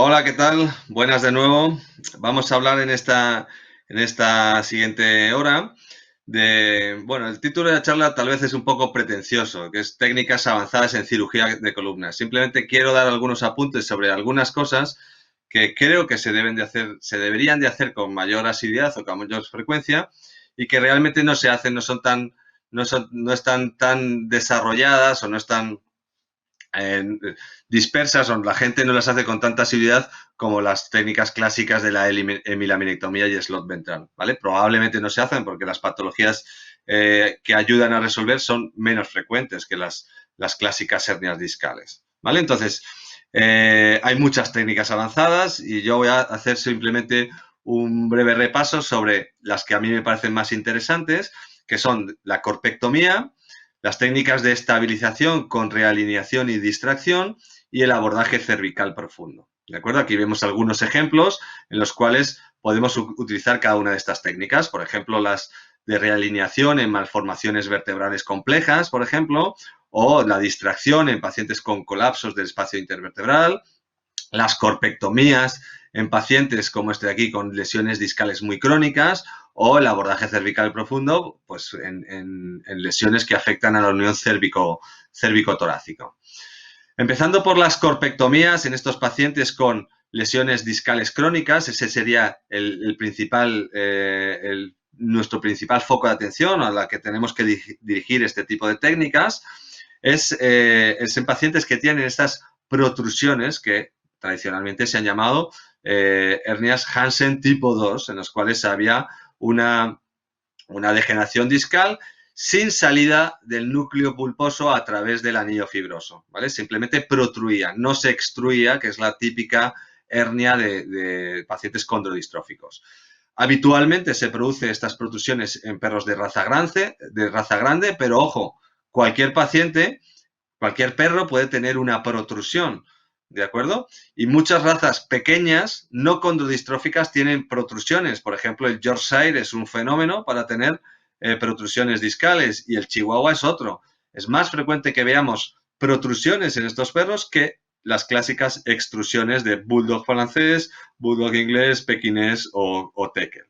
Hola, ¿qué tal? Buenas de nuevo. Vamos a hablar en esta siguiente hora de, bueno, el título de la charla tal vez es un poco pretencioso, que es técnicas avanzadas en cirugía de columna. Simplemente quiero dar algunos apuntes sobre algunas cosas que creo que se deben de hacer, se deberían de hacer con mayor asiduidad o con mayor frecuencia y que realmente no se hacen, no están tan desarrolladas o no están eh, dispersas o la gente no las hace con tanta asiduidad como las técnicas clásicas de la hemilaminectomía y slot ventral, ¿vale? Probablemente no se hacen porque las patologías que ayudan a resolver son menos frecuentes que las clásicas hernias discales, ¿vale? Entonces, hay muchas técnicas avanzadas y yo voy a hacer simplemente un breve repaso sobre las que a mí me parecen más interesantes, que son la corpectomía, las técnicas de estabilización con realineación y distracción y el abordaje cervical profundo. ¿De acuerdo? Aquí vemos algunos ejemplos en los cuales podemos utilizar cada una de estas técnicas. Por ejemplo, las de realineación en malformaciones vertebrales complejas, por ejemplo, o la distracción en pacientes con colapsos del espacio intervertebral, las corpectomías en pacientes como este de aquí con lesiones discales muy crónicas o el abordaje cervical profundo pues en lesiones que afectan a la unión cérvico-torácico. Empezando por las corpectomías en estos pacientes con lesiones discales crónicas, ese sería nuestro principal foco de atención a la que tenemos que dirigir este tipo de técnicas, es en pacientes que tienen estas protrusiones que tradicionalmente se han llamado hernias Hansen tipo 2, en las cuales había una degeneración discal sin salida del núcleo pulposo a través del anillo fibroso, ¿vale? Simplemente protruía, no se extruía, que es la típica hernia de pacientes condrodistróficos. Habitualmente se producen estas protrusiones en perros de raza grande, pero ojo, cualquier paciente, cualquier perro puede tener una protrusión, ¿de acuerdo? Y muchas razas pequeñas, no condrodistróficas, tienen protrusiones. Por ejemplo, el Yorkshire es un fenómeno para tener protrusiones discales y el Chihuahua es otro. Es más frecuente que veamos protrusiones en estos perros que las clásicas extrusiones de bulldog francés, bulldog inglés, pequinés o tekel.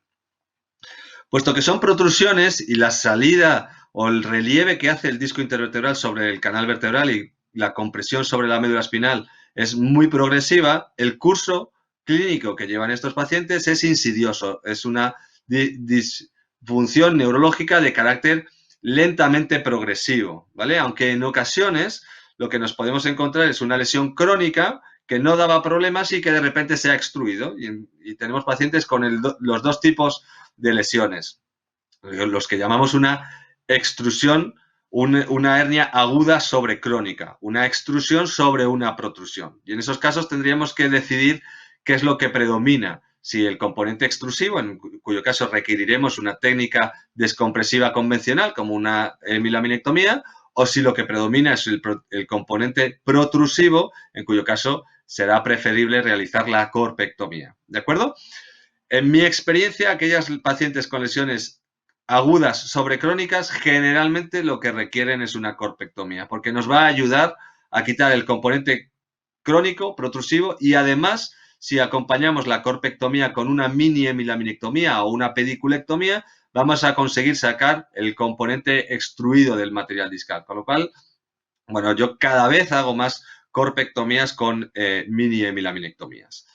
Puesto que son protrusiones y la salida o el relieve que hace el disco intervertebral sobre el canal vertebral y la compresión sobre la médula espinal es muy progresiva, el curso clínico que llevan estos pacientes es insidioso, es una disfunción neurológica de carácter lentamente progresivo, ¿vale? Aunque en ocasiones lo que nos podemos encontrar es una lesión crónica que no daba problemas y que de repente se ha extruido. Y tenemos pacientes con los dos tipos de lesiones, los que llamamos una extrusión, una hernia aguda sobre crónica, una extrusión sobre una protrusión. Y en esos casos tendríamos que decidir qué es lo que predomina, si el componente extrusivo, en cuyo caso requeriremos una técnica descompresiva convencional como una hemilaminectomía, o si lo que predomina es el componente protrusivo, en cuyo caso será preferible realizar la corpectomía. ¿De acuerdo? En mi experiencia, aquellas pacientes con lesiones agudas sobre crónicas generalmente lo que requieren es una corpectomía, porque nos va a ayudar a quitar el componente crónico, protrusivo, y además, si acompañamos la corpectomía con una mini hemilaminectomía o una pediculectomía, vamos a conseguir sacar el componente extruido del material discal. Con lo cual, bueno, yo cada vez hago más corpectomías con mini hemilaminectomías.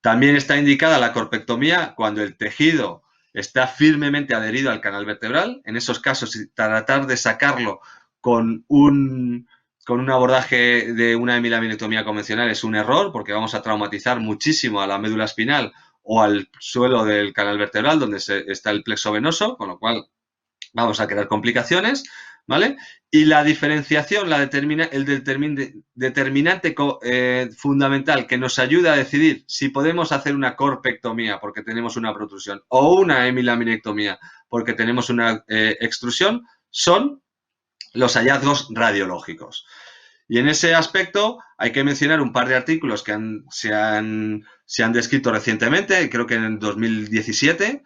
También está indicada la corpectomía cuando el tejido está firmemente adherido al canal vertebral. En esos casos, tratar de sacarlo con un abordaje de una hemilaminectomía convencional es un error porque vamos a traumatizar muchísimo a la médula espinal o al suelo del canal vertebral donde está el plexo venoso, con lo cual vamos a crear complicaciones, ¿vale? Y la diferenciación, el determinante fundamental que nos ayuda a decidir si podemos hacer una corpectomía porque tenemos una protrusión o una hemilaminectomía porque tenemos una extrusión son los hallazgos radiológicos. Y en ese aspecto hay que mencionar un par de artículos que se han descrito recientemente, creo que en 2017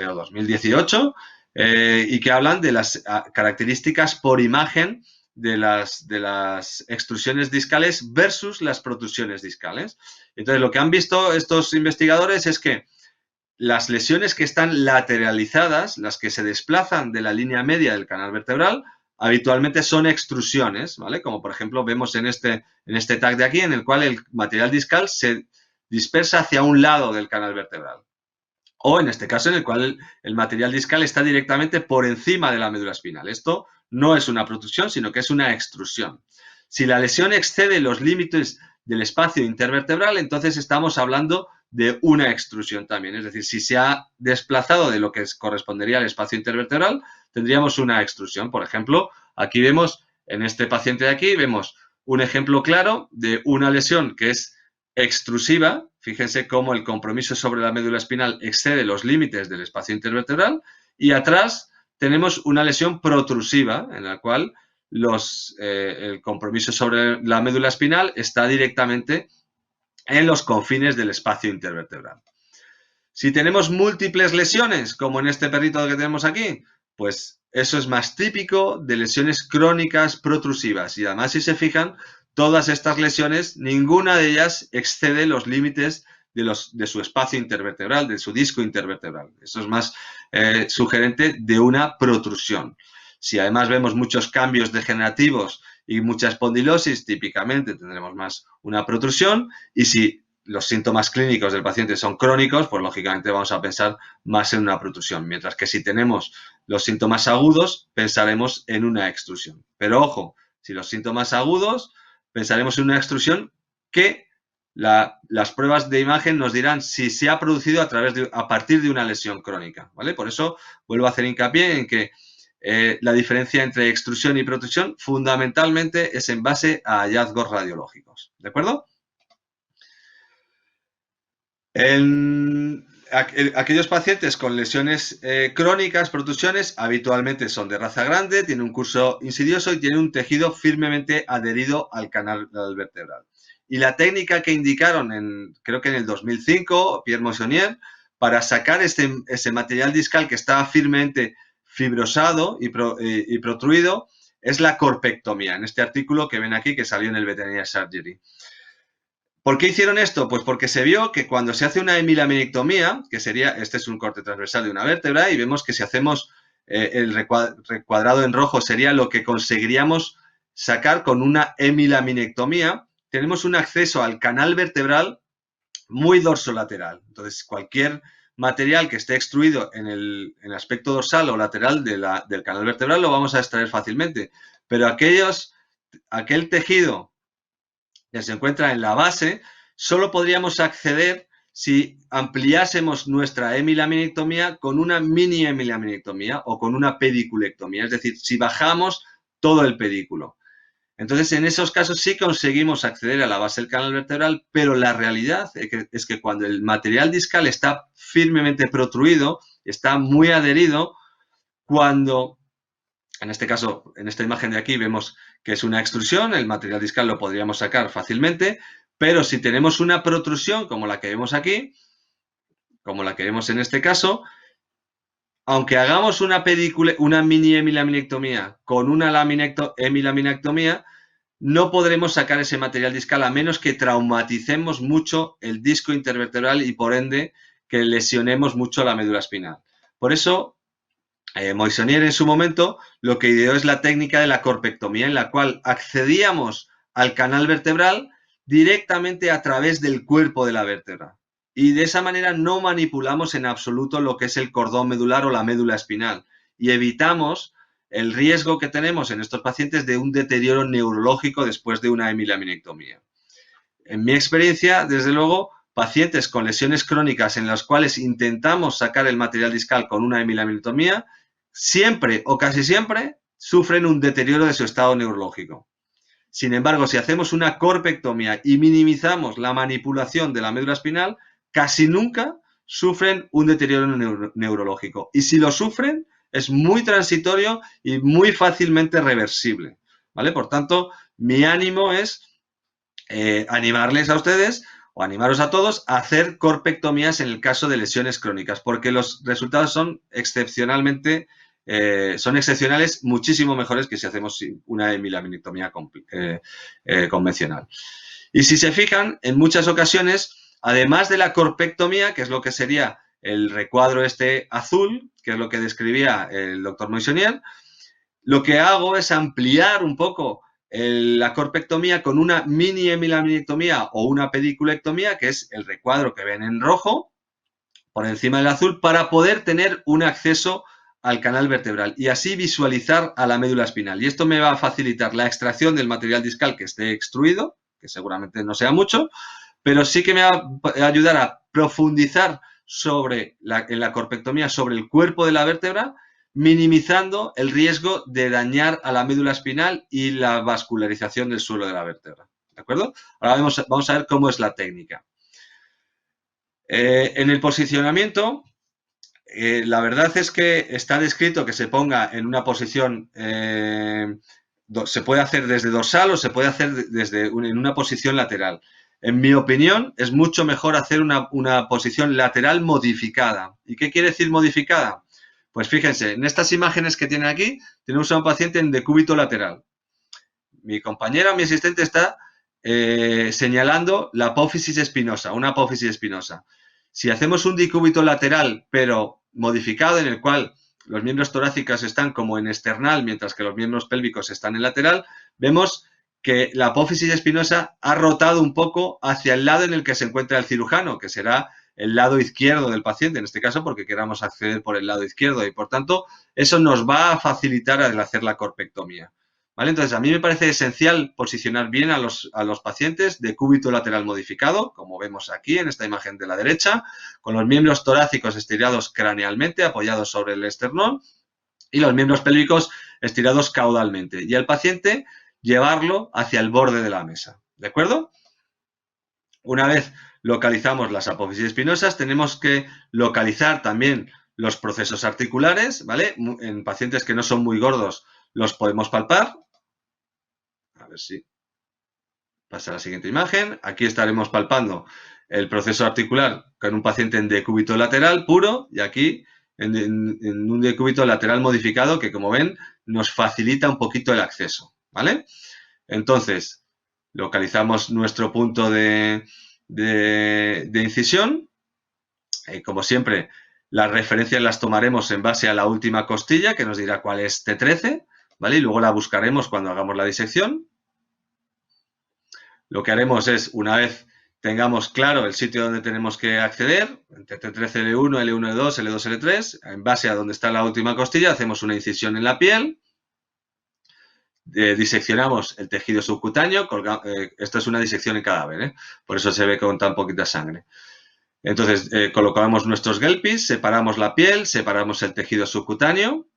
o 2018, y que hablan de las características por imagen de las extrusiones discales versus las protrusiones discales. Entonces, lo que han visto estos investigadores es que las lesiones que están lateralizadas, las que se desplazan de la línea media del canal vertebral, habitualmente son extrusiones, ¿vale? Como por ejemplo vemos en este tag de aquí, en el cual el material discal se dispersa hacia un lado del canal vertebral. O en este caso en el cual el material discal está directamente por encima de la médula espinal. Esto no es una protrusión, sino que es una extrusión. Si la lesión excede los límites del espacio intervertebral, entonces estamos hablando de una extrusión también. Es decir, si se ha desplazado de lo que correspondería al espacio intervertebral, tendríamos una extrusión. Por ejemplo, aquí vemos, en este paciente de aquí, vemos un ejemplo claro de una lesión que es extrusiva. Fíjense cómo el compromiso sobre la médula espinal excede los límites del espacio intervertebral, y atrás tenemos una lesión protrusiva en la cual el compromiso sobre la médula espinal está directamente en los confines del espacio intervertebral. Si tenemos múltiples lesiones, como en este perrito que tenemos aquí, pues eso es más típico de lesiones crónicas protrusivas. Y además, si se fijan, todas estas lesiones, ninguna de ellas excede los límites de su espacio intervertebral, de su disco intervertebral. Eso es más sugerente de una protrusión. Si además vemos muchos cambios degenerativos y mucha espondilosis, típicamente tendremos más una protrusión. Y si los síntomas clínicos del paciente son crónicos, pues lógicamente vamos a pensar más en una protrusión. Mientras que si tenemos los síntomas agudos, pensaremos en una extrusión. Pero ojo, si los síntomas agudos, pensaremos en una extrusión que las pruebas de imagen nos dirán si se ha producido a partir de una lesión crónica, ¿vale? Por eso vuelvo a hacer hincapié en que la diferencia entre extrusión y protrusión fundamentalmente es en base a hallazgos radiológicos, ¿de acuerdo? Aquellos pacientes con lesiones crónicas, protrusiones, habitualmente son de raza grande, tienen un curso insidioso y tienen un tejido firmemente adherido al canal vertebral. Y la técnica que indicaron, creo que en el 2005, Pierre Moissonier, para sacar ese material discal que estaba firmemente fibrosado y protruido, es la corpectomía, en este artículo que ven aquí que salió en el Veterinary Surgery. ¿Por qué hicieron esto? Pues porque se vio que cuando se hace una hemilaminectomía, que sería, este es un corte transversal de una vértebra, y vemos que si hacemos el recuadrado en rojo sería lo que conseguiríamos sacar con una hemilaminectomía, tenemos un acceso al canal vertebral muy dorsolateral. Entonces, cualquier material que esté extruido en el aspecto dorsal o lateral del canal vertebral lo vamos a extraer fácilmente. Pero aquel tejido que se encuentra en la base, solo podríamos acceder si ampliásemos nuestra hemilaminectomía con una mini hemilaminectomía o con una pediculectomía, es decir, si bajamos todo el pedículo. Entonces, en esos casos sí conseguimos acceder a la base del canal vertebral, pero la realidad es que cuando el material discal está firmemente protruido, está muy adherido, cuando, en este caso, en esta imagen de aquí vemos que es una extrusión, el material discal lo podríamos sacar fácilmente, pero si tenemos una protrusión como la que vemos aquí, como la que vemos en este caso, aunque hagamos una mini hemilaminectomía con una hemilaminectomía, no podremos sacar ese material discal a menos que traumaticemos mucho el disco intervertebral y por ende que lesionemos mucho la médula espinal. Por eso, Moissonier en su momento lo que ideó es la técnica de la corpectomía, en la cual accedíamos al canal vertebral directamente a través del cuerpo de la vértebra. Y de esa manera no manipulamos en absoluto lo que es el cordón medular o la médula espinal. Y evitamos el riesgo que tenemos en estos pacientes de un deterioro neurológico después de una hemilaminectomía. En mi experiencia, desde luego, pacientes con lesiones crónicas en las cuales intentamos sacar el material discal con una hemilaminectomía, siempre o casi siempre sufren un deterioro de su estado neurológico. Sin embargo, si hacemos una corpectomía y minimizamos la manipulación de la médula espinal, casi nunca sufren un deterioro neurológico. Y si lo sufren, es muy transitorio y muy fácilmente reversible, ¿vale? Por tanto, mi ánimo es animarles a ustedes o animaros a todos a hacer corpectomías en el caso de lesiones crónicas, porque los resultados son excepcionalmente son excepcionales, muchísimo mejores que si hacemos una hemilaminectomía convencional. Y si se fijan, en muchas ocasiones, además de la corpectomía, que es lo que sería el recuadro este azul, que es lo que describía el doctor Moissonier, lo que hago es ampliar un poco la corpectomía con una mini hemilaminectomía o una pediculectomía, que es el recuadro que ven en rojo, por encima del azul, para poder tener un acceso al canal vertebral y así visualizar a la médula espinal. Y esto me va a facilitar la extracción del material discal que esté extruido, que seguramente no sea mucho, pero sí que me va a ayudar a profundizar en la corpectomía sobre el cuerpo de la vértebra, minimizando el riesgo de dañar a la médula espinal y la vascularización del suelo de la vértebra. ¿De acuerdo? Ahora vamos a ver cómo es la técnica. En el posicionamiento, la verdad es que está descrito que se ponga en una posición, se puede hacer desde dorsal o se puede hacer en una posición lateral. En mi opinión, es mucho mejor hacer una posición lateral modificada. ¿Y qué quiere decir modificada? Pues fíjense, en estas imágenes que tienen aquí, tenemos a un paciente en decúbito lateral. Mi compañera, mi asistente, está señalando la apófisis espinosa, una apófisis espinosa. Si hacemos un decúbito lateral, pero modificado, en el cual los miembros torácicos están como en external, mientras que los miembros pélvicos están en lateral, vemos que la apófisis espinosa ha rotado un poco hacia el lado en el que se encuentra el cirujano, que será el lado izquierdo del paciente, en este caso porque queramos acceder por el lado izquierdo y, por tanto, eso nos va a facilitar al hacer la corpectomía. ¿Vale? Entonces, a mí me parece esencial posicionar bien a los pacientes de cúbito lateral modificado, como vemos aquí en esta imagen de la derecha, con los miembros torácicos estirados cranealmente, apoyados sobre el esternón, y los miembros pélvicos estirados caudalmente. Y al paciente llevarlo hacia el borde de la mesa. ¿De acuerdo? Una vez localizamos las apófisis espinosas, tenemos que localizar también los procesos articulares, ¿vale? En pacientes que no son muy gordos los podemos palpar. A ver si pasa a la siguiente imagen. Aquí estaremos palpando el proceso articular con un paciente en decúbito lateral puro y aquí en un decúbito lateral modificado que, como ven, nos facilita un poquito el acceso, ¿vale? Entonces, localizamos nuestro punto de incisión. Como siempre, las referencias las tomaremos en base a la última costilla, que nos dirá cuál es T13, ¿vale? Y luego la buscaremos cuando hagamos la disección. Lo que haremos es, una vez tengamos claro el sitio donde tenemos que acceder, entre T13, L1, L1, L2, L2, L3, en base a donde está la última costilla, hacemos una incisión en la piel, diseccionamos el tejido subcutáneo, esto es una disección en cadáver, por eso se ve con tan poquita sangre. Entonces, colocamos nuestros Gelpis, separamos la piel, separamos el tejido subcutáneo.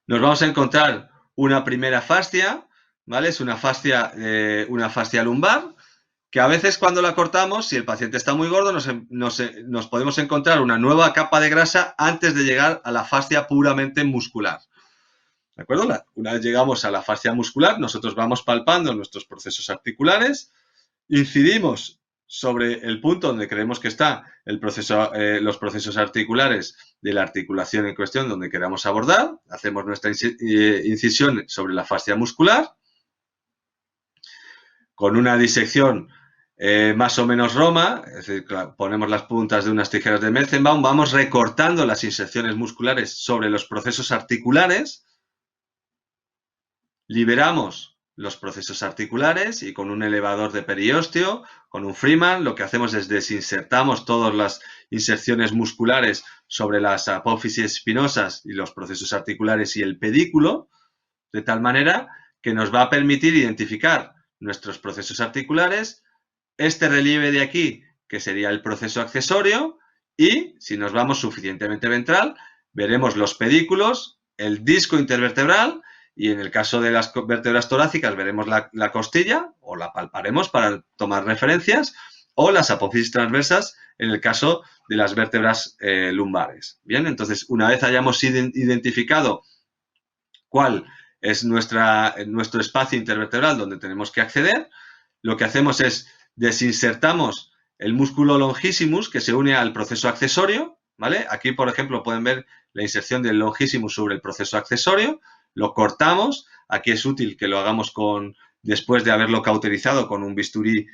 Nos vamos a encontrar una primera fascia, ¿vale? Es una fascia lumbar, que a veces cuando la cortamos, si el paciente está muy gordo, nos podemos encontrar una nueva capa de grasa antes de llegar a la fascia puramente muscular. ¿De acuerdo? Una vez llegamos a la fascia muscular, nosotros vamos palpando nuestros procesos articulares, incidimos sobre el punto donde creemos que está los procesos articulares de la articulación en cuestión donde queramos abordar, hacemos nuestra incisión sobre la fascia muscular, con una disección más o menos Roma, es decir, ponemos las puntas de unas tijeras de Metzenbaum, vamos recortando las inserciones musculares sobre los procesos articulares, liberamos los procesos articulares y con un elevador de periósteo, con un Freeman, lo que hacemos es desinsertamos todas las inserciones musculares sobre las apófisis espinosas y los procesos articulares y el pedículo, de tal manera que nos va a permitir identificar nuestros procesos articulares, este relieve de aquí, que sería el proceso accesorio, y si nos vamos suficientemente ventral, veremos los pedículos, el disco intervertebral, y en el caso de las vértebras torácicas veremos la costilla, o la palparemos para tomar referencias, o las apófisis transversas en el caso de las vértebras lumbares. Bien, entonces una vez hayamos identificado cuál es nuestro espacio intervertebral donde tenemos que acceder, lo que hacemos es desinsertamos el músculo longissimus que se une al proceso accesorio, ¿vale? Aquí, por ejemplo, pueden ver la inserción del longissimus sobre el proceso accesorio, lo cortamos, aquí es útil que lo hagamos después de haberlo cauterizado con un bisturí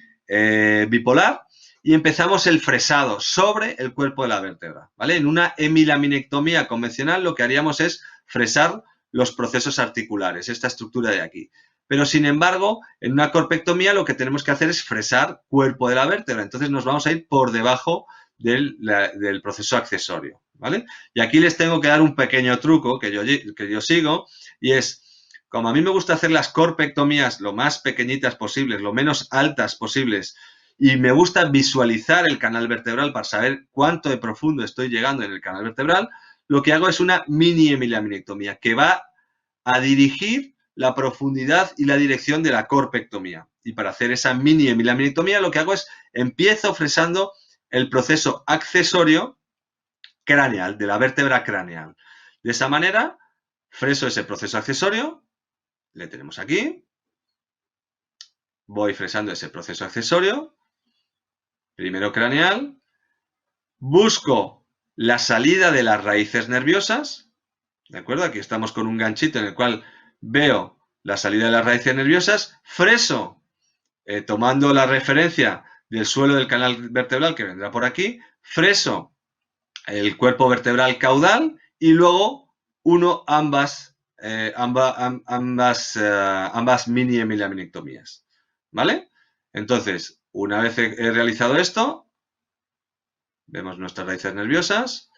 bipolar, y empezamos el fresado sobre el cuerpo de la vértebra, ¿vale? En una hemilaminectomía convencional lo que haríamos es fresar los procesos articulares, esta estructura de aquí. Pero, sin embargo, en una corpectomía lo que tenemos que hacer es fresar cuerpo de la vértebra. Entonces nos vamos a ir por debajo del proceso accesorio, ¿vale? Y aquí les tengo que dar un pequeño truco que yo sigo, y es, como a mí me gusta hacer las corpectomías lo más pequeñitas posibles, lo menos altas posibles, y me gusta visualizar el canal vertebral para saber cuánto de profundo estoy llegando en el canal vertebral, lo que hago es una mini hemilaminectomía que va a dirigir la profundidad y la dirección de la corpectomía. Y para hacer esa mini hemilaminectomía lo que hago es empiezo fresando el proceso accesorio craneal, de la vértebra craneal. De esa manera, freso ese proceso accesorio, le tenemos aquí, voy fresando ese proceso accesorio, primero craneal, busco la salida de las raíces nerviosas, ¿de acuerdo? Aquí estamos con un ganchito en el cual veo la salida de las raíces nerviosas, freso, tomando la referencia del suelo del canal vertebral que vendrá por aquí, freso el cuerpo vertebral caudal y luego uno ambas mini hemilaminectomías, ¿vale? Entonces, una vez he realizado esto, vemos nuestras raíces nerviosas,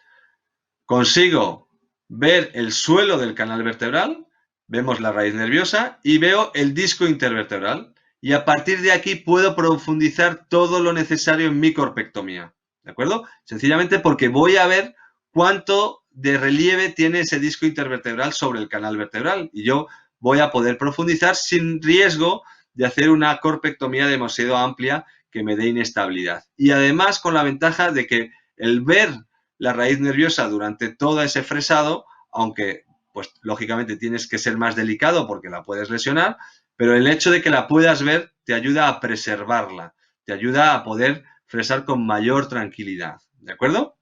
consigo ver el suelo del canal vertebral, vemos la raíz nerviosa y veo el disco intervertebral. Y a partir de aquí puedo profundizar todo lo necesario en mi corpectomía, ¿de acuerdo? Sencillamente porque voy a ver cuánto de relieve tiene ese disco intervertebral sobre el canal vertebral y yo voy a poder profundizar sin riesgo de hacer una corpectomía demasiado amplia que me dé inestabilidad. Y además con la ventaja de que el ver la raíz nerviosa durante todo ese fresado, aunque pues lógicamente tienes que ser más delicado porque la puedes lesionar, pero el hecho de que la puedas ver te ayuda a preservarla, te ayuda a poder fresar con mayor tranquilidad, ¿de acuerdo?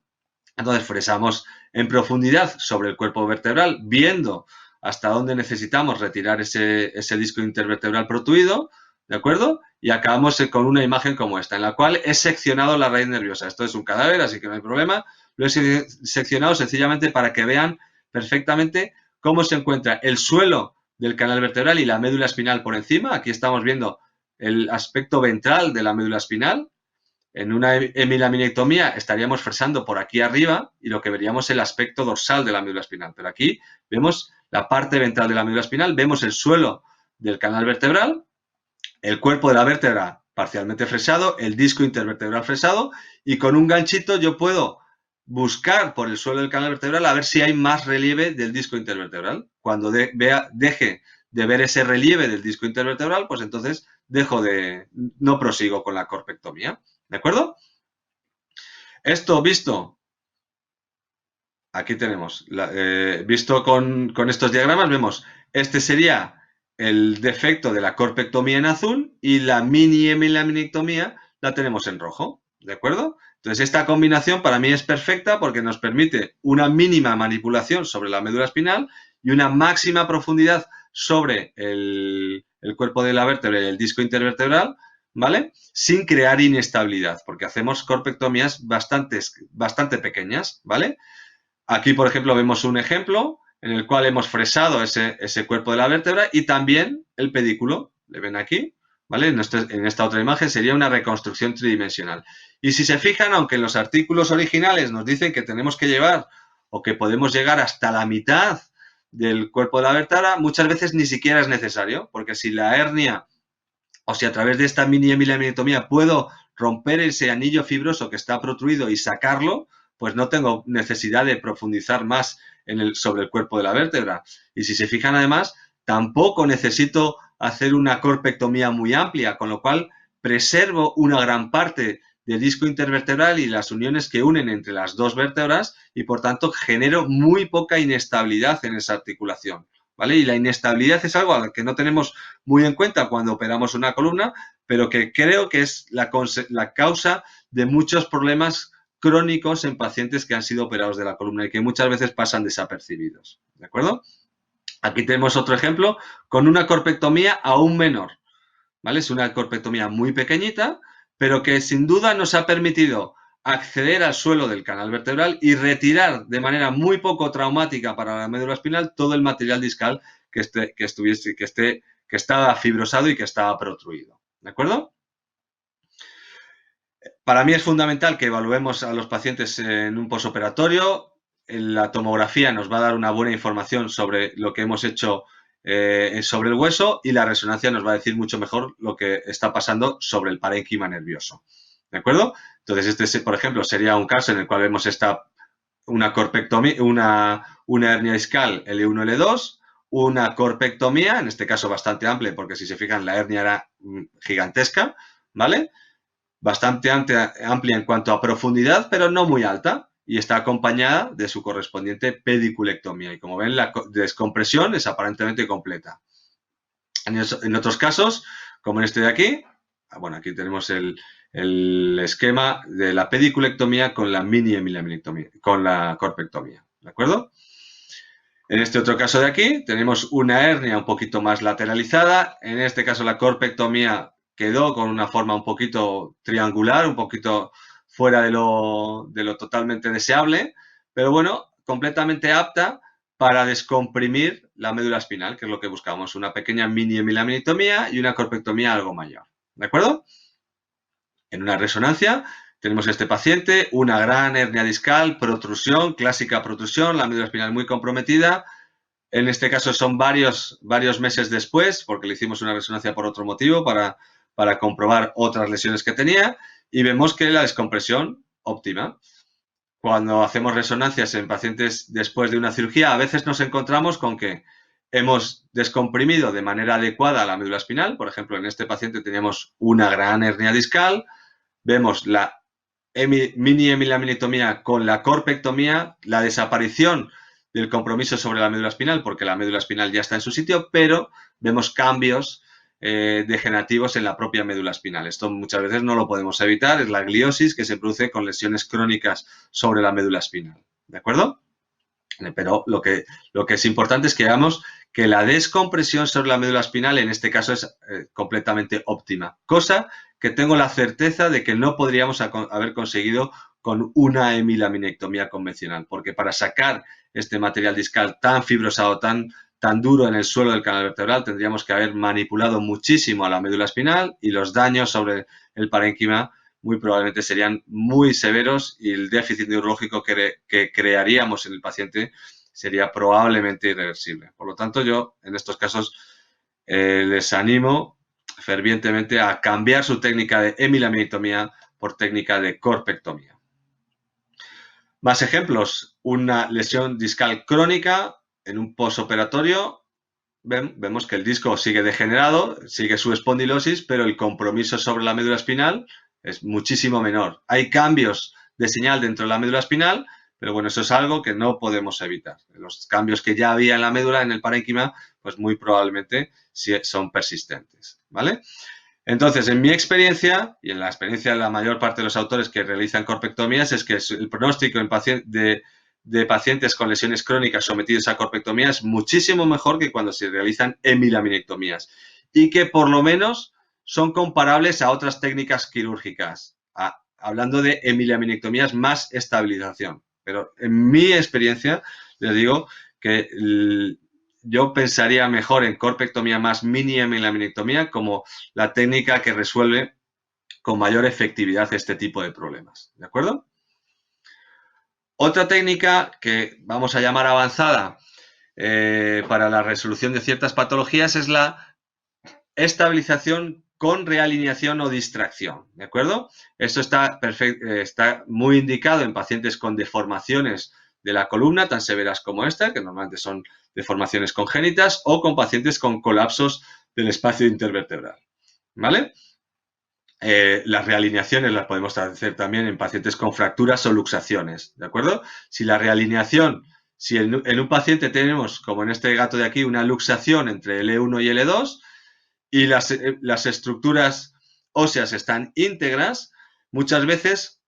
Entonces fresamos en profundidad sobre el cuerpo vertebral, viendo hasta dónde necesitamos retirar ese disco intervertebral protruido, ¿de acuerdo? Y acabamos con una imagen como esta, en la cual he seccionado la raíz nerviosa. Esto es un cadáver, así que no hay problema. Lo he seccionado sencillamente para que vean perfectamente cómo se encuentra el suelo del canal vertebral y la médula espinal por encima. Aquí estamos viendo el aspecto ventral de la médula espinal. En una hemilaminectomía estaríamos fresando por aquí arriba y lo que veríamos es el aspecto dorsal de la médula espinal. Pero aquí vemos la parte ventral de la médula espinal, vemos el suelo del canal vertebral, el cuerpo de la vértebra parcialmente fresado, el disco intervertebral fresado y con un ganchito yo puedo buscar por el suelo del canal vertebral a ver si hay más relieve del disco intervertebral. Cuando deje de ver ese relieve del disco intervertebral, pues entonces no prosigo con la corpectomía. ¿De acuerdo? Esto visto, aquí tenemos, visto con estos diagramas, vemos, este sería el defecto de la corpectomía en azul y la mini hemilaminectomía la tenemos en rojo, ¿de acuerdo? Entonces esta combinación para mí es perfecta porque nos permite una mínima manipulación sobre la médula espinal y una máxima profundidad sobre el cuerpo de la vértebra y el disco intervertebral, ¿vale? Sin crear inestabilidad, porque hacemos corpectomías bastante pequeñas, ¿vale? Aquí, por ejemplo, vemos un ejemplo en el cual hemos fresado ese cuerpo de la vértebra y también el pedículo. ¿Le ven aquí? ¿Vale? En esta otra imagen sería una reconstrucción tridimensional. Y si se fijan, aunque en los artículos originales nos dicen que tenemos que llevar o que podemos llegar hasta la mitad del cuerpo de la vértebra, muchas veces ni siquiera es necesario, porque si la hernia o si a través de esta mini hemilaminectomía puedo romper ese anillo fibroso que está protruido y sacarlo, pues no tengo necesidad de profundizar más sobre el cuerpo de la vértebra. Y si se fijan además, tampoco necesito hacer una corpectomía muy amplia, con lo cual preservo una gran parte del disco intervertebral y las uniones que unen entre las dos vértebras y por tanto genero muy poca inestabilidad en esa articulación, ¿vale? Y la inestabilidad es algo que no tenemos muy en cuenta cuando operamos una columna, pero que creo que es la causa de muchos problemas crónicos en pacientes que han sido operados de la columna y que muchas veces pasan desapercibidos. ¿De acuerdo? Aquí tenemos otro ejemplo con una corpectomía aún menor. ¿Vale? Es una corpectomía muy pequeñita, pero que sin duda nos ha permitido acceder al suelo del canal vertebral y retirar de manera muy poco traumática para la médula espinal todo el material discal que estaba fibrosado y que estaba protruido. ¿De acuerdo? Para mí es fundamental que evaluemos a los pacientes en un posoperatorio. La tomografía nos va a dar una buena información sobre lo que hemos hecho sobre el hueso y la resonancia nos va a decir mucho mejor lo que está pasando sobre el parénquima nervioso. ¿De acuerdo? Entonces, este, por ejemplo, sería un caso en el cual vemos una corpectomía, una hernia discal L1, L2, una corpectomía, en este caso bastante amplia, porque si se fijan, la hernia era gigantesca, ¿vale? Bastante amplia en cuanto a profundidad, pero no muy alta, y está acompañada de su correspondiente pediculectomía. Y como ven, la descompresión es aparentemente completa. En otros casos, como en este de aquí, bueno, aquí tenemos el esquema de la pediculectomía con la mini hemilaminectomía, con la corpectomía, ¿de acuerdo? En este otro caso de aquí tenemos una hernia un poquito más lateralizada, en este caso la corpectomía quedó con una forma un poquito triangular, un poquito fuera de lo totalmente deseable, pero bueno, completamente apta para descomprimir la médula espinal, que es lo que buscamos, una pequeña mini hemilaminectomía y una corpectomía algo mayor, ¿de acuerdo? En una resonancia tenemos este paciente, una gran hernia discal, protrusión, clásica protrusión, la médula espinal muy comprometida. En este caso son varios meses después, porque le hicimos una resonancia por otro motivo, para comprobar otras lesiones que tenía, y vemos que la descompresión óptima. Cuando hacemos resonancias en pacientes después de una cirugía, a veces nos encontramos con que hemos descomprimido de manera adecuada la médula espinal. Por ejemplo, en este paciente teníamos una gran hernia discal, vemos la mini hemilaminectomía con la corpectomía, la desaparición del compromiso sobre la médula espinal, porque la médula espinal ya está en su sitio, pero vemos cambios degenerativos en la propia médula espinal. Esto muchas veces no lo podemos evitar, es la gliosis que se produce con lesiones crónicas sobre la médula espinal. ¿De acuerdo? Pero lo que es importante es que veamos que la descompresión sobre la médula espinal en este caso es completamente óptima, cosa que tengo la certeza de que no podríamos haber conseguido con una hemilaminectomía convencional, porque para sacar este material discal tan fibrosado, tan duro en el suelo del canal vertebral, tendríamos que haber manipulado muchísimo a la médula espinal y los daños sobre el parénquima muy probablemente serían muy severos y el déficit neurológico que crearíamos en el paciente sería probablemente irreversible. Por lo tanto, yo en estos casos les animo fervientemente a cambiar su técnica de hemilaminectomía por técnica de corpectomía. Más ejemplos, una lesión discal crónica en un posoperatorio. Vemos que el disco sigue degenerado, sigue su espondilosis, pero el compromiso sobre la médula espinal es muchísimo menor. Hay cambios de señal dentro de la médula espinal, pero bueno, eso es algo que no podemos evitar. Los cambios que ya había en la médula, en el parénquima, pues muy probablemente sí son persistentes, ¿vale? Entonces, en mi experiencia, y en la experiencia de la mayor parte de los autores que realizan corpectomías, es que el pronóstico de pacientes con lesiones crónicas sometidos a corpectomía es muchísimo mejor que cuando se realizan hemilaminectomías y que por lo menos son comparables a otras técnicas quirúrgicas, hablando de hemilaminectomías más estabilización. Pero en mi experiencia, les digo que yo pensaría mejor en corpectomía más mini hemilaminectomía como la técnica que resuelve con mayor efectividad este tipo de problemas. ¿De acuerdo? Otra técnica que vamos a llamar avanzada para la resolución de ciertas patologías es la estabilización con realineación o distracción. ¿De acuerdo? Esto está muy indicado en pacientes con deformaciones de la columna tan severas como esta, que normalmente son deformaciones congénitas, o con pacientes con colapsos del espacio intervertebral. ¿Vale? Las realineaciones las podemos hacer también en pacientes con fracturas o luxaciones, ¿de acuerdo? Si la realineación, si en un paciente tenemos, como en este gato de aquí, una luxación entre L1 y L2 y las estructuras óseas están íntegras, muchas veces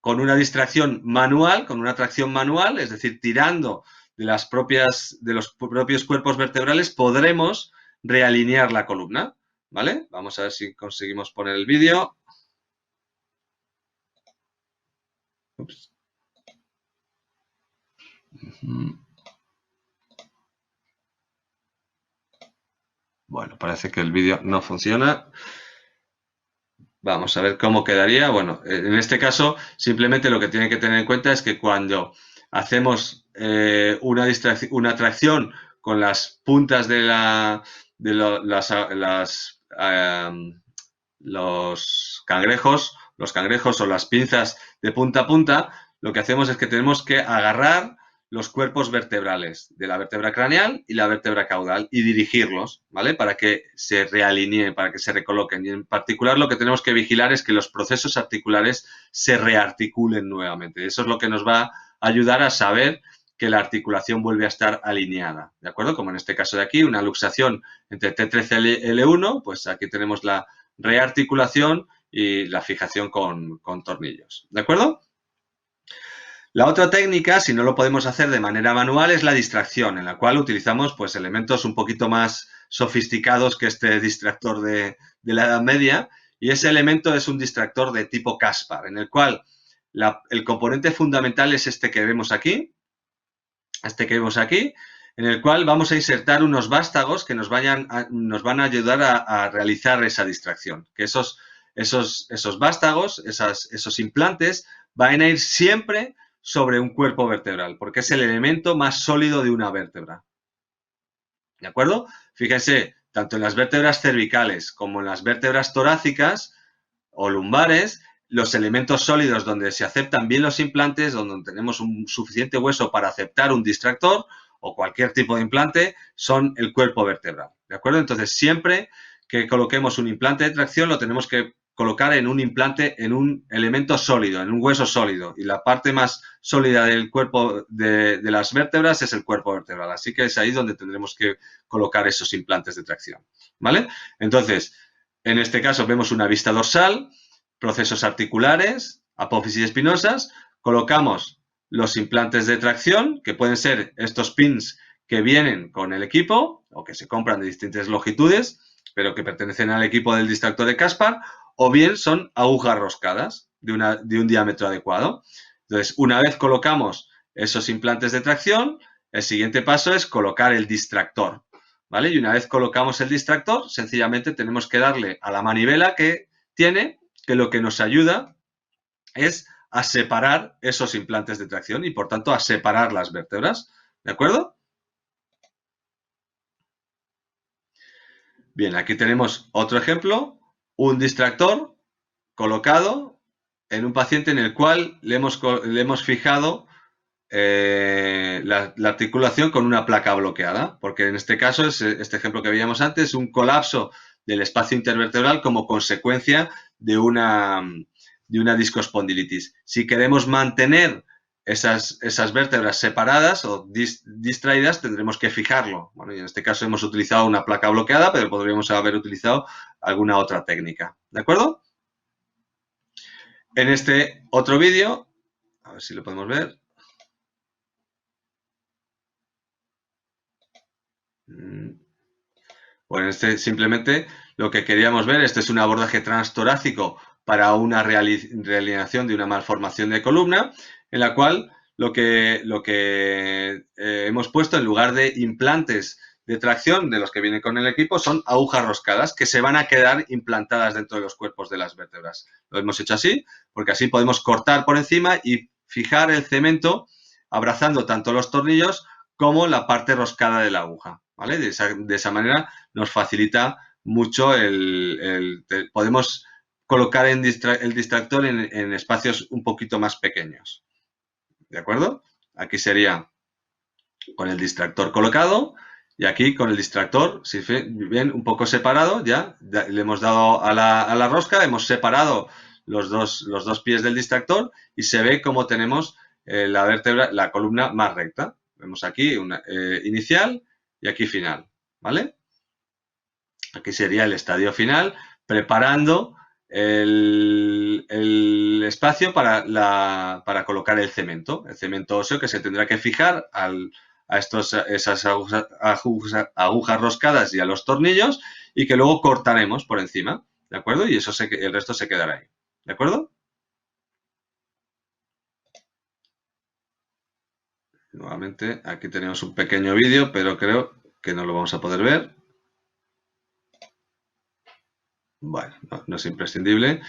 con una distracción manual, con una tracción manual, es decir, tirando de los propios cuerpos vertebrales, podremos realinear la columna, ¿vale? Vamos a ver si conseguimos poner el vídeo. Ups. Bueno, parece que el vídeo no funciona. Vamos a ver cómo quedaría. Bueno, en este caso, simplemente lo que tienen que tener en cuenta es que cuando hacemos una tracción con las puntas de los cangrejos o las pinzas de punta a punta, lo que hacemos es que tenemos que agarrar los cuerpos vertebrales de la vértebra craneal y la vértebra caudal y dirigirlos, ¿vale? Para que se realineen, para que se recoloquen. Y en particular lo que tenemos que vigilar es que los procesos articulares se rearticulen nuevamente. Eso es lo que nos va a ayudar a saber que la articulación vuelve a estar alineada, ¿de acuerdo? Como en este caso de aquí, una luxación entre T13 y L1, pues aquí tenemos la rearticulación y la fijación con tornillos, ¿de acuerdo? La otra técnica, si no lo podemos hacer de manera manual, es la distracción, en la cual utilizamos pues, elementos un poquito más sofisticados que este distractor de la Edad Media, y ese elemento es un distractor de tipo Caspar, en el cual el componente fundamental es este que vemos aquí, en el cual vamos a insertar unos vástagos que nos van a ayudar a realizar esa distracción. Que esos vástagos, esos implantes, van a ir siempre sobre un cuerpo vertebral, porque es el elemento más sólido de una vértebra. ¿De acuerdo? Fíjense, tanto en las vértebras cervicales como en las vértebras torácicas o lumbares, los elementos sólidos donde se aceptan bien los implantes, donde tenemos un suficiente hueso para aceptar un distractor o cualquier tipo de implante, son el cuerpo vertebral. ¿De acuerdo? Entonces, siempre que coloquemos un implante de tracción, lo tenemos que colocar en un implante, en un elemento sólido, en un hueso sólido. Y la parte más sólida del cuerpo de las vértebras es el cuerpo vertebral. Así que es ahí donde tendremos que colocar esos implantes de tracción. ¿Vale? Entonces, en este caso vemos una vista dorsal, procesos articulares, apófisis espinosas, colocamos los implantes de tracción, que pueden ser estos pins que vienen con el equipo o que se compran de distintas longitudes, pero que pertenecen al equipo del distractor de Caspar, o bien son agujas roscadas de un diámetro adecuado. Entonces, una vez colocamos esos implantes de tracción, el siguiente paso es colocar el distractor, ¿vale? Y una vez colocamos el distractor, sencillamente tenemos que darle a la manivela que tiene, que lo que nos ayuda es a separar esos implantes de tracción y, por tanto, a separar las vértebras, ¿de acuerdo? Bien, aquí tenemos otro ejemplo, un distractor colocado en un paciente en el cual le hemos fijado la articulación con una placa bloqueada, porque en este caso, este ejemplo que veíamos antes, un colapso del espacio intervertebral como consecuencia de una discospondilitis. Si queremos mantener esas vértebras separadas o distraídas, tendremos que fijarlo. Bueno, y en este caso hemos utilizado una placa bloqueada, pero podríamos haber utilizado alguna otra técnica. ¿De acuerdo? En este otro vídeo, a ver si lo podemos ver. Bueno, simplemente lo que queríamos ver, este es un abordaje transtorácico para una realineación de una malformación de columna, en la cual lo que hemos puesto en lugar de implantes de tracción de los que vienen con el equipo son agujas roscadas que se van a quedar implantadas dentro de los cuerpos de las vértebras. Lo hemos hecho así porque así podemos cortar por encima y fijar el cemento abrazando tanto los tornillos como la parte roscada de la aguja, ¿vale? De esa manera nos facilita mucho podemos colocar el distractor en espacios un poquito más pequeños, ¿de acuerdo? Aquí sería con el distractor colocado y aquí con el distractor, si ven, un poco separado, ya le hemos dado a la rosca, hemos separado los dos pies del distractor y se ve como tenemos la vértebra, la columna más recta. Vemos aquí una inicial y aquí final, ¿vale? Aquí sería el estadio final, preparando el espacio para colocar el cemento óseo que se tendrá que fijar a esas agujas roscadas y a los tornillos y que luego cortaremos por encima, ¿de acuerdo? Y el resto se quedará ahí, ¿de acuerdo? Nuevamente, aquí tenemos un pequeño vídeo, pero creo que no lo vamos a poder ver. Bueno, no es imprescindible.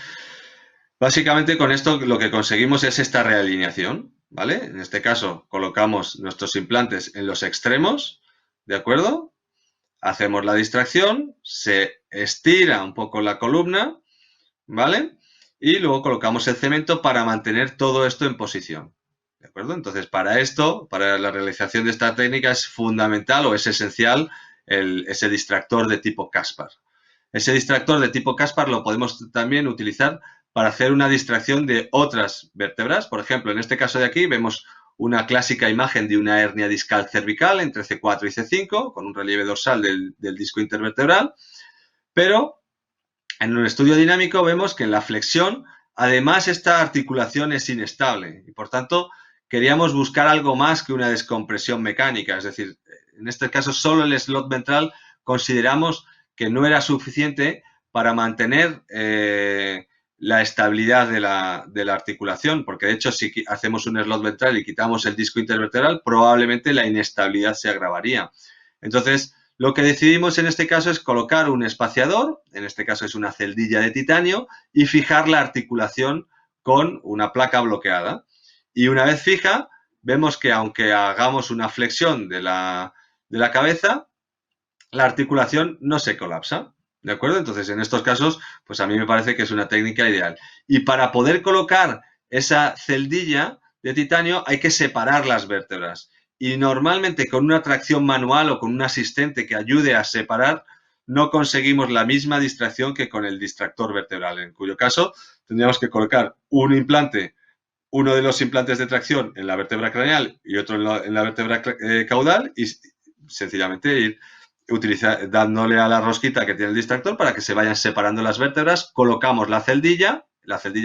Básicamente con esto lo que conseguimos es esta realineación, ¿vale? En este caso colocamos nuestros implantes en los extremos, ¿de acuerdo? Hacemos la distracción, se estira un poco la columna, ¿vale? Y luego colocamos el cemento para mantener todo esto en posición, ¿de acuerdo? Entonces, para esto, para la realización de esta técnica es fundamental o es esencial ese distractor de tipo Caspar. Ese distractor de tipo Caspar lo podemos también utilizar para hacer una distracción de otras vértebras. Por ejemplo, en este caso de aquí vemos una clásica imagen de una hernia discal cervical entre C4 y C5 con un relieve dorsal del disco intervertebral, pero en un estudio dinámico vemos que en la flexión además esta articulación es inestable y por tanto queríamos buscar algo más que una descompresión mecánica, es decir, en este caso solo el slot ventral consideramos que no era suficiente para mantener la estabilidad de la articulación, porque de hecho si hacemos un slot ventral y quitamos el disco intervertebral, probablemente la inestabilidad se agravaría. Entonces, lo que decidimos en este caso es colocar un espaciador, en este caso es una celdilla de titanio, y fijar la articulación con una placa bloqueada. Y una vez fija, vemos que aunque hagamos una flexión de la cabeza, la articulación no se colapsa, ¿de acuerdo? Entonces, en estos casos, pues a mí me parece que es una técnica ideal. Y para poder colocar esa celdilla de titanio hay que separar las vértebras. Y normalmente con una tracción manual o con un asistente que ayude a separar, no conseguimos la misma distracción que con el distractor vertebral, en cuyo caso tendríamos que colocar un implante, uno de los implantes de tracción en la vértebra craneal y otro en la vértebra caudal y sencillamente ir dándole a la rosquita que tiene el distractor para que se vayan separando las vértebras, colocamos la celdilla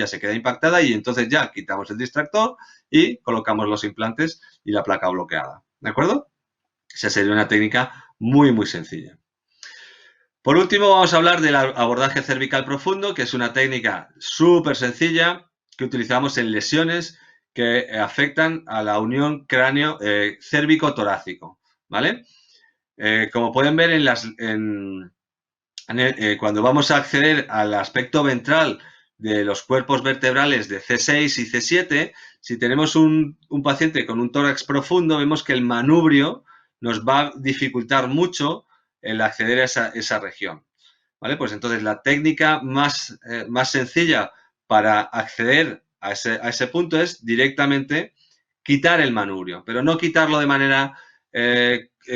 se queda impactada y entonces ya quitamos el distractor y colocamos los implantes y la placa bloqueada, ¿de acuerdo? Esa sería una técnica muy, muy sencilla. Por último, vamos a hablar del abordaje cervical profundo, que es una técnica súper sencilla que utilizamos en lesiones que afectan a la unión cráneo cérvico-torácico, ¿vale? Como pueden ver cuando vamos a acceder al aspecto ventral de los cuerpos vertebrales de C6 y C7, si tenemos un paciente con un tórax profundo, vemos que el manubrio nos va a dificultar mucho el acceder a esa región, ¿vale? Pues entonces la técnica más sencilla para acceder a ese punto es directamente quitar el manubrio, pero no quitarlo de manera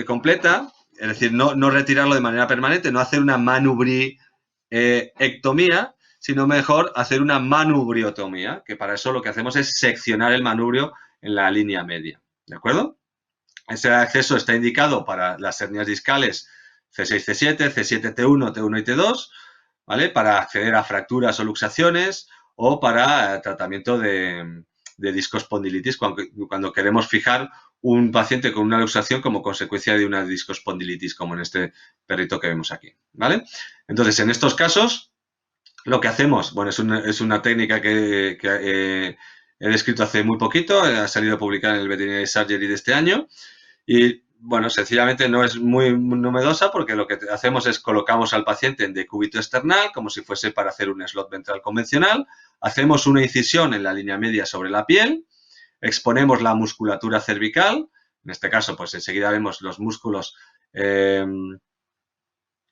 completa, es decir, no retirarlo de manera permanente, no hacer una manubriectomía, sino mejor hacer una manubriotomía, que para eso lo que hacemos es seccionar el manubrio en la línea media, ¿de acuerdo? Ese acceso está indicado para las hernias discales C6, C7, C7, T1, T1 y T2, ¿vale? Para acceder a fracturas o luxaciones o para tratamiento de discospondilitis cuando queremos fijar un paciente con una luxación como consecuencia de una discospondilitis, como en este perrito que vemos aquí, ¿vale? Entonces, en estos casos, lo que hacemos, bueno, es una técnica que he descrito hace muy poquito, ha salido publicada en el Veterinary Surgery de este año y, bueno, sencillamente no es muy novedosa porque lo que hacemos es colocamos al paciente en decúbito external como si fuese para hacer un slot ventral convencional, hacemos una incisión en la línea media sobre la piel, exponemos la musculatura cervical, en este caso pues enseguida vemos los músculos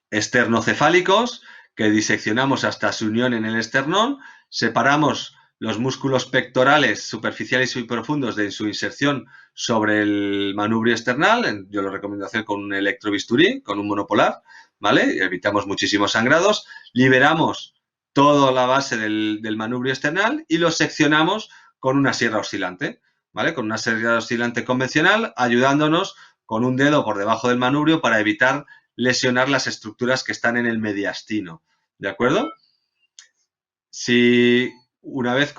esternocefálicos que diseccionamos hasta su unión en el esternón, separamos los músculos pectorales superficiales y profundos de su inserción sobre el manubrio esternal, yo lo recomiendo hacer con un electrobisturí, con un monopolar, ¿vale? Evitamos muchísimos sangrados, liberamos toda la base del manubrio esternal y lo seccionamos con una sierra oscilante, ¿vale? Con una sierra oscilante convencional, ayudándonos con un dedo por debajo del manubrio para evitar lesionar las estructuras que están en el mediastino, ¿de acuerdo? Si una vez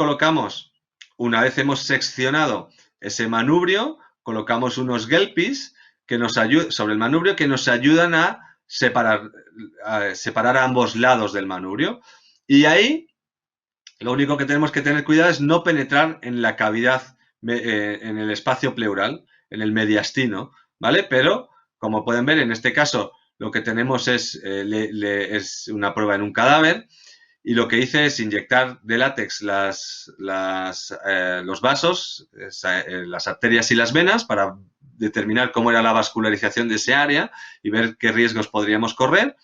hemos seccionado ese manubrio, colocamos unos gelpis que nos sobre el manubrio que nos ayudan a separar ambos lados del manubrio. Y ahí lo único que tenemos que tener cuidado es no penetrar en la cavidad, en el espacio pleural, en el mediastino, ¿vale? Pero, como pueden ver, en este caso lo que tenemos es una prueba en un cadáver y lo que hice es inyectar de látex los vasos, las arterias y las venas para determinar cómo era la vascularización de ese área y ver qué riesgos podríamos correr.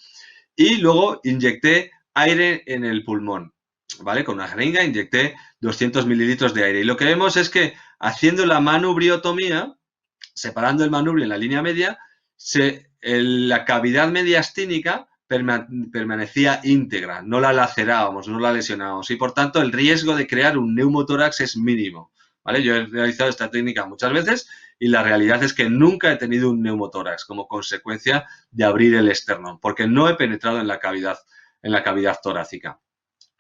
Y luego inyecté aire en el pulmón, ¿vale? Con una jeringa inyecté 200 mililitros de aire. Y lo que vemos es que haciendo la manubriotomía, separando el manubrio en la línea media, la cavidad mediastínica permanecía íntegra, no la lacerábamos, no la lesionábamos y por tanto el riesgo de crear un neumotórax es mínimo, ¿vale? Yo he realizado esta técnica muchas veces y la realidad es que nunca he tenido un neumotórax como consecuencia de abrir el esternón, porque no he penetrado en la cavidad torácica.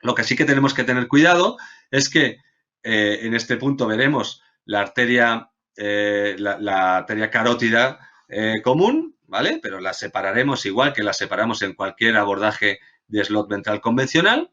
Lo que sí que tenemos que tener cuidado es que en este punto veremos la arteria carótida común, ¿vale? Pero la separaremos igual que la separamos en cualquier abordaje de slot ventral convencional,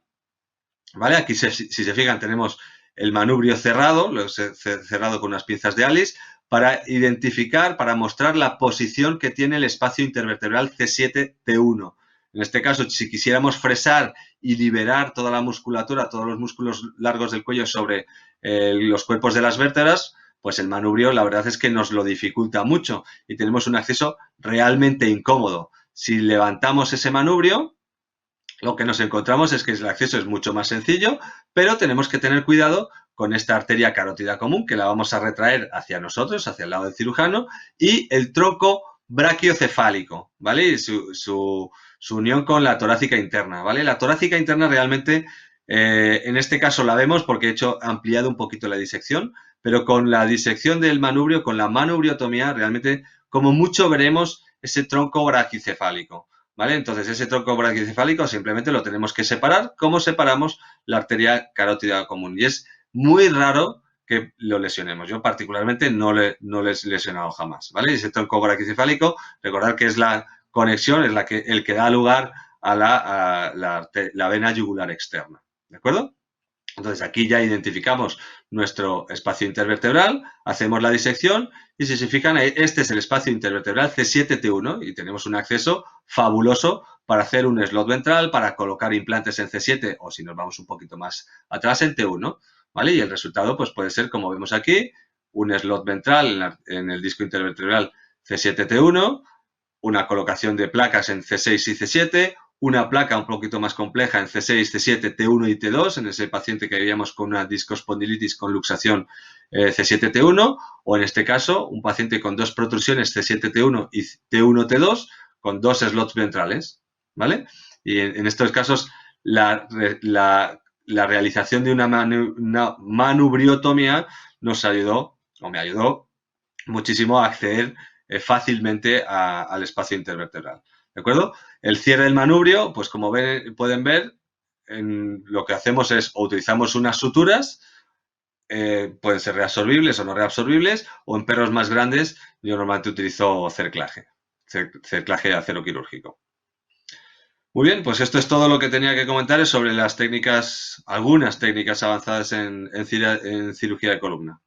¿vale? Aquí, si se fijan, tenemos el manubrio cerrado, cerrado con unas pinzas de Alice, para identificar, para mostrar la posición que tiene el espacio intervertebral C7-T1. En este caso, si quisiéramos fresar y liberar toda la musculatura, todos los músculos largos del cuello sobre los cuerpos de las vértebras, pues el manubrio la verdad es que nos lo dificulta mucho y tenemos un acceso realmente incómodo. Si levantamos ese manubrio, lo que nos encontramos es que el acceso es mucho más sencillo, pero tenemos que tener cuidado con esta arteria carótida común, que la vamos a retraer hacia nosotros, hacia el lado del cirujano, y el tronco brachiocefálico, ¿vale? Y su unión con la torácica interna, ¿vale? La torácica interna realmente, en este caso la vemos porque he ampliado un poquito la disección, pero con la disección del manubrio, con la manubriotomía, realmente como mucho veremos ese tronco brachicefálico, ¿vale? Entonces, ese tronco brachiocefálico simplemente lo tenemos que separar como separamos la arteria carótida común. Y es muy raro que lo lesionemos. Yo particularmente no le he lesionado jamás, ¿vale? Ese tronco brachiocefálico, recordad que es la conexión, es el que da lugar a la vena yugular externa, ¿de acuerdo? Entonces, aquí ya identificamos nuestro espacio intervertebral, hacemos la disección y si se fijan, este es el espacio intervertebral C7-T1 y tenemos un acceso fabuloso para hacer un slot ventral, para colocar implantes en C7 o si nos vamos un poquito más atrás en T1, ¿vale? Y el resultado pues puede ser, como vemos aquí, un slot ventral en el disco intervertebral C7-T1, una colocación de placas en C6 y C7, una placa un poquito más compleja en C6, C7, T1 y T2, en ese paciente que veíamos con una discospondilitis con luxación C7, T1, o en este caso, un paciente con dos protrusiones C7, T1 y T1, T2, con dos slots ventrales, ¿vale? Y en estos casos, la realización de una manubriotomía nos ayudó, o me ayudó, muchísimo a acceder fácilmente al espacio intervertebral. ¿De acuerdo? El cierre del manubrio, pues como pueden ver, lo que hacemos es o utilizamos unas suturas, pueden ser reabsorbibles o no reabsorbibles, o en perros más grandes yo normalmente utilizo cerclaje de acero quirúrgico. Muy bien, pues esto es todo lo que tenía que comentar sobre las técnicas, algunas técnicas avanzadas en cirugía de columna.